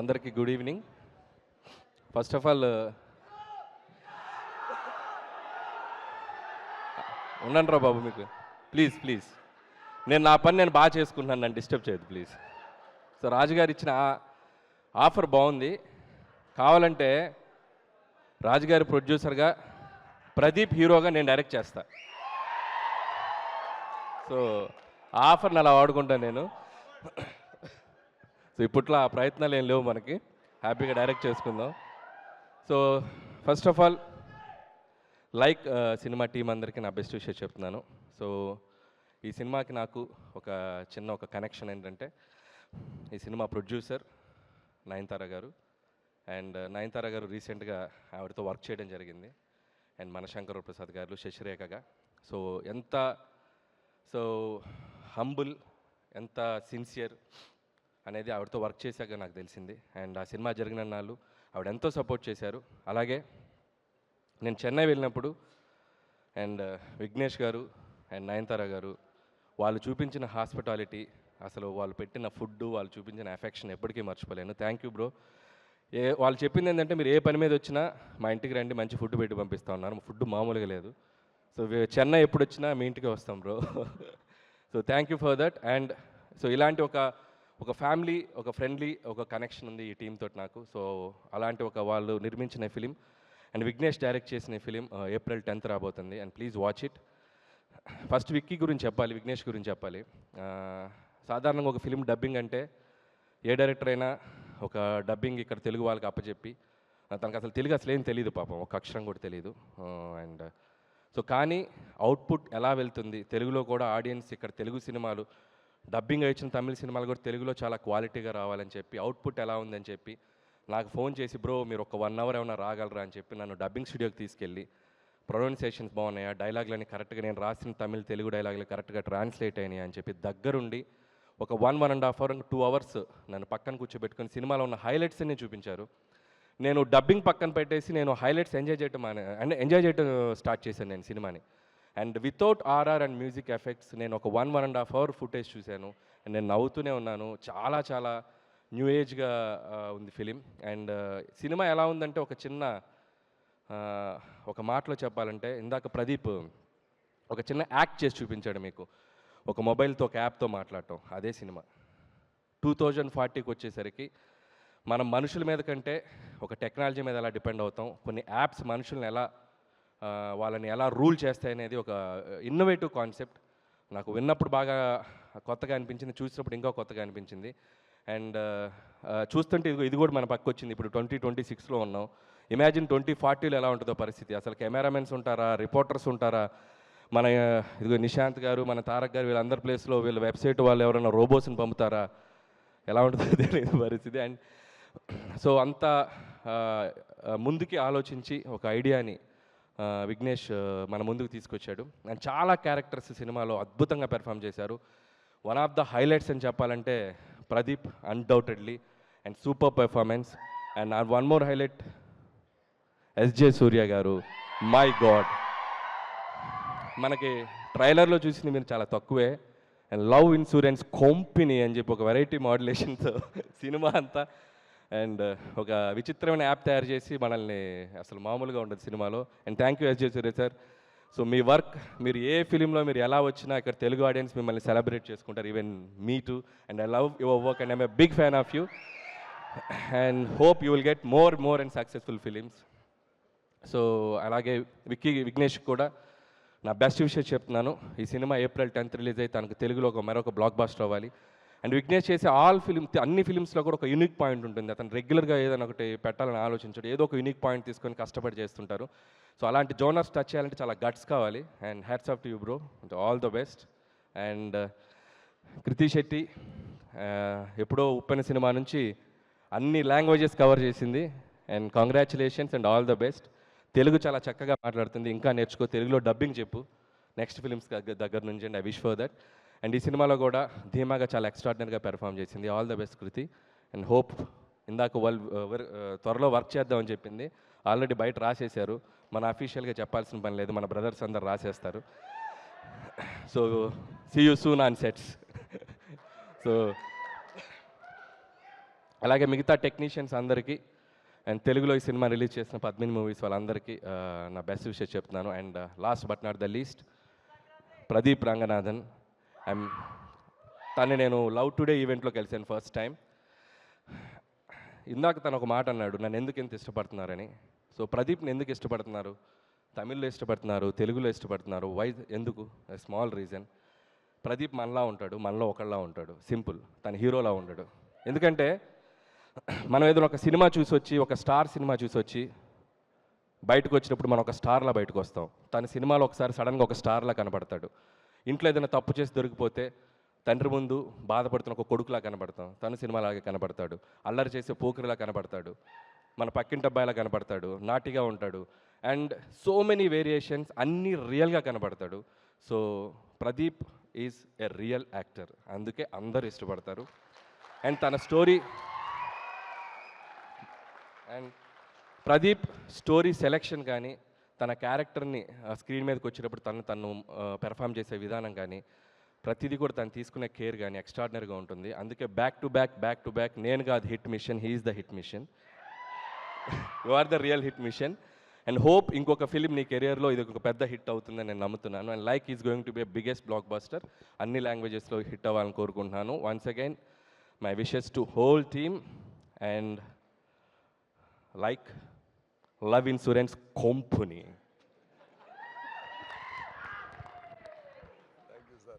అందరికీ good evening. First of all ఉండండి రా బాబు, మీకు ప్లీజ్ ప్లీజ్ నేను నా పని నేను బాగా చేసుకుంటున్నాను, నన్ను డిస్టర్బ్ చేయదు ప్లీజ్. సో రాజుగారు ఇచ్చిన ఆఫర్ బాగుంది. కావాలంటే రాజుగారి ప్రొడ్యూసర్గా, ప్రదీప్ హీరోగా నేను డైరెక్ట్ చేస్తా. సో ఆ ఆఫర్ని అలా వాడుకుంటాను నేను. సో ఇప్పట్లో ఆ ప్రయత్నాలు ఏం లేవు మనకి, హ్యాపీగా డైరెక్ట్ చేసుకుందాం. So first of all cinema team అందరికీ నా బెస్ట్ విషయం చెప్తున్నాను. సో ఈ సినిమాకి నాకు ఒక కనెక్షన్ ఏంటంటే, ఈ సినిమా ప్రొడ్యూసర్ నయనతార గారు. అండ్ నయనతార గారు రీసెంట్గా ఆవిడతో వర్క్ చేయడం జరిగింది. అండ్ మన శంకర్ ప్రసాద్ గారు, శశిరేఖగా. సో ఎంత హంబుల్, ఎంత సిన్సియర్ అనేది ఆవిడతో వర్క్ చేశాక నాకు తెలిసింది. అండ్ ఆ సినిమా జరిగిన నాళ్ళు ఆవిడ ఎంతో సపోర్ట్ చేశారు. అలాగే నేను చెన్నై వెళ్ళినప్పుడు అండ్ విఘ్నేష్ గారు అండ్ నయనతార గారు వాళ్ళు చూపించిన హాస్పిటాలిటీ, అసలు వాళ్ళు పెట్టిన ఫుడ్, వాళ్ళు చూపించిన ఎఫెక్షన్ ఎప్పటికీ మర్చిపోలేను. Thank you bro. వాళ్ళు చెప్పింది ఏంటంటే, మీరు ఏ పని మీద వచ్చినా మా ఇంటికి రండి, మంచి ఫుడ్ పెట్టి పంపిస్తూ ఉన్నారు. ఫుడ్ మామూలుగా లేదు. సో చెన్నై ఎప్పుడు వచ్చినా మీ ఇంటికి వస్తాం bro. So thank you for that. And so ఇలాంటి ఒక ఫ్యామిలీ, ఒక ఫ్రెండ్లీ, ఒక కనెక్షన్ ఉంది ఈ టీంతో నాకు. సో అలాంటి వాళ్ళు నిర్మించిన ఫిలిం అండ్ విఘ్నేష్ డైరెక్ట్ చేసిన ఫిలిం ఏప్రిల్ 10th రాబోతుంది. And please watch it. First Vicky గురించి చెప్పాలి, విఘ్నేష్ గురించి చెప్పాలి. సాధారణంగా ఒక ఫిలిం డబ్బింగ్ అంటే ఏ డైరెక్టర్ అయినా ఒక డబ్బింగ్ ఇక్కడ తెలుగు వాళ్ళకి అప్పచెప్పి, తనకు అసలు తెలుగు అసలు ఏం తెలియదు పాపం, ఒక అక్షరం కూడా తెలియదు. అండ్ సో కానీ అవుట్పుట్ ఎలా వెళ్తుంది తెలుగులో కూడా, ఆడియన్స్ ఇక్కడ తెలుగు సినిమాలు డబ్బింగ్ ఇచ్చిన తమిళ సినిమాలు కూడా తెలుగులో చాలా క్వాలిటీగా రావాలని చెప్పి, అవుట్పుట్ ఎలా ఉందని చెప్పి నాకు ఫోన్ చేసి, బ్రో మీరు ఒక 1 hour ఏమైనా రాగలరా అని చెప్పి నన్ను డబ్బింగ్ స్టూడియోకి తీసుకెళ్ళి, ప్రొనౌన్సియేషన్స్ బాగున్నాయా, డైలాగులని కరెక్ట్గా, నేను రాసిన తమిళ తెలుగు డైలాగులు కరెక్ట్గా ట్రాన్స్లేట్ అయినాయి అని చెప్పి దగ్గరుండి ఒక 1.5 hour 2 hours నన్ను పక్కన కూర్చోబెట్టుకొని సినిమాలో ఉన్న హైలైట్స్ అన్ని చూపించారు. నేను డబ్బింగ్ పక్కన పెట్టేసి నేను హైలైట్స్ ఎంజాయ్ చేయటం స్టార్ట్ చేశాను నేను సినిమాని. And without RR and music effects నేను ఒక 1.5 hour ఫుటేజ్ చూశాను. అండ్ నేను నవ్వుతూనే ఉన్నాను. చాలా చాలా న్యూ ఏజ్గా ఉంది ఫిలిం. అండ్ సినిమా ఎలా ఉందంటే, ఒక మాటలో చెప్పాలంటే, ఇందాక ప్రదీప్ ఒక చిన్న యాక్ట్ చేసి చూపించాడు మీకు, ఒక మొబైల్తో ఒక యాప్తో మాట్లాడటం. అదే సినిమా 2040కి వచ్చేసరికి మనం మనుషుల మీద కంటే ఒక టెక్నాలజీ మీద ఎలా డిపెండ్ అవుతాం, కొన్ని యాప్స్ మనుషుల్ని వాళ్ళని ఎలా రూల్ చేస్తాయి అనేది ఒక ఇన్నోవేటివ్ కాన్సెప్ట్. నాకు విన్నప్పుడు బాగా కొత్తగా అనిపించింది, చూసినప్పుడు ఇంకా కొత్తగా అనిపించింది. అండ్ చూస్తుంటే ఇది కూడా మన పక్క వచ్చింది. ఇప్పుడు 2026లో ఉన్నాం. ఇమాజిన్ 2040లో ఎలా ఉంటుందో పరిస్థితి. అసలు కెమెరామెన్స్ ఉంటారా, రిపోర్టర్స్ ఉంటారా, మన ఇదిగో నిశాంత్ గారు, మన తారక్ గారు, వీళ్ళందరి ప్లేస్లో వీళ్ళ వెబ్సైట్ వాళ్ళు ఎవరైనా రోబోస్ని పంపుతారా, ఎలా ఉంటుందో తెలియదు పరిస్థితి. అండ్ సో అంత ముందుకి ఆలోచించి ఒక ఐడియాని విఘ్నేష్ మన ముందుకు తీసుకొచ్చాడు. అండ్ చాలా క్యారెక్టర్స్ సినిమాలో అద్భుతంగా పెర్ఫామ్ చేశారు. వన్ ఆఫ్ ద హైలైట్స్ అని చెప్పాలంటే Pradeep, undoubtedly, and super performance. And one more highlight, SJ Suryah garu. My God, మనకి ట్రైలర్లో చూసింది మీరు చాలా తక్కువే. అండ్ లవ్ ఇన్సూరెన్స్ కంపెనీ అని చెప్పి ఒక వెరైటీ మాడ్యులేషన్తో సినిమా అంతా. అండ్ ఒక విచిత్రమైన యాప్ తయారు చేసి మనల్ని, అసలు మామూలుగా ఉండదు సినిమాలో. And thank you SJ Suryah sir. So మీ వర్క్, మీరు ఏ ఫిలింలో మీరు ఎలా వచ్చినా ఇక్కడ తెలుగు ఆడియన్స్ మిమ్మల్ని సెలబ్రేట్ చేసుకుంటారు, even me too. And I love your work and I'm a big fan of you. And hope you will get more and successful films. So అలాగే విఘ్నేష్ కూడా నా బెస్ట్ విషయం చెప్తున్నాను. ఈ సినిమా ఏప్రిల్ 10th రిలీజ్ అయితే తనకు తెలుగులో మరొక బ్లాక్ బాస్టర్ అవ్వాలి. అండ్ విఘ్నేష్ చేసే అన్ని ఫిలిమ్స్లో కూడా ఒక యూనిక్ పాయింట్ ఉంటుంది. అతను రెగ్యులర్గా ఏదైనా ఒకటి పెట్టాలని ఆలోచించాడు, ఏదో ఒక యూనిక్ పాయింట్ తీసుకొని కష్టపడి చేస్తుంటారు. సో అలాంటి జోనర్స్ టచ్ చేయాలంటే చాలా గట్స్ కావాలి. And hats off to you bro, all the best. And Krithi Shetty ఎప్పుడో ఉప్పెన సినిమా నుంచి అన్ని లాంగ్వేజెస్ కవర్ చేసింది. And congratulations and all the best. Telugu చాలా చక్కగా మాట్లాడుతుంది, ఇంకా నేర్చుకో, తెలుగులో డబ్బింగ్ చెప్పు నెక్స్ట్ ఫిలిమ్స్ దగ్గర నుంచి. And I wish for that. And ఈ సినిమాలో కూడా ధీమాగా చాలా ఎక్స్ట్రాడినరీగా పెర్ఫామ్ చేసింది. All the best Kriti. And hope, ఇందాక త్వరలో వర్క్ చేద్దామని చెప్పింది, ఆల్రెడీ బయట రాసేశారు. మన అఫీషియల్గా చెప్పాల్సిన పని లేదు, మన బ్రదర్స్ అందరు రాసేస్తారు. So see you soon on sets. So అలాగే మిగతా టెక్నీషియన్స్ అందరికీ అండ్ తెలుగులో ఈ సినిమా రిలీజ్ చేసిన 18 మూవీస్ వాళ్ళందరికీ నా బెస్ట్ విషయం చెప్తున్నాను. And last but not the least Pradeep Ranganathan. I'm తను నేను లవ్ టుడే ఈవెంట్లో కలిసాను ఫస్ట్ టైం. ఇందాక తను ఒక మాట అన్నాడు, నన్ను ఎందుకు ఇంత ఇష్టపడుతున్నారని. సో ప్రదీప్ని ఎందుకు ఇష్టపడుతున్నారు, తమిళ్లో ఇష్టపడుతున్నారు, తెలుగులో ఇష్టపడుతున్నారు, వై ఎందుకు? Small reason. ప్రదీప్ మనలా ఉంటాడు, మనలో ఒకళ్ళలా ఉంటాడు, సింపుల్. తన హీరోలా ఉండడు. ఎందుకంటే మనం ఏదైనా ఒక సినిమా చూసి వచ్చి, ఒక స్టార్ సినిమా చూసి వచ్చి బయటకు వచ్చినప్పుడు మనం ఒక స్టార్లా బయటకు వస్తాం. తన సినిమాలో ఒకసారి సడన్గా ఒక స్టార్లా కనబడతాడు. ఇంట్లో ఏదైనా తప్పు చేసి దొరికిపోతే తండ్రి ముందు బాధపడుతున్న ఒక కొడుకులా కనబడతాం. తను సినిమాలాగే కనబడతాడు. అల్లరి చేసే పోకిరిలా కనబడతాడు. మన పక్కింటి అబ్బాయిలా కనబడతాడు. నాటిగా ఉంటాడు. అండ్ సో మెనీ వేరియేషన్స్, అన్నీ రియల్గా కనబడతాడు. So Pradeep is a real actor. అందుకే అందరూ ఇష్టపడతారు. అండ్ తన story and Pradeep story selection కానీ, తన క్యారెక్టర్ని స్క్రీన్ మీదకి వచ్చినప్పుడు తను పెర్ఫామ్ చేసే విధానం కానీ, ప్రతిదీ కూడా తను తీసుకునే కేర్ కానీ ఎక్స్ట్రాడినరీగా ఉంటుంది. అందుకే బ్యాక్ టు బ్యాక్ నేను కాదు hit machine, he's the hit machine. You are the real hit machine. And hope ఇంకొక ఫిలిం నీ కెరియర్లో ఇది ఒక పెద్ద హిట్ అవుతుందని నేను నమ్ముతున్నాను. And like is going to be biggest blockbuster. అన్ని లాంగ్వేజెస్లో హిట్ అవ్వాలని కోరుకుంటున్నాను. Once again my wishes to whole team. And like love insurance company.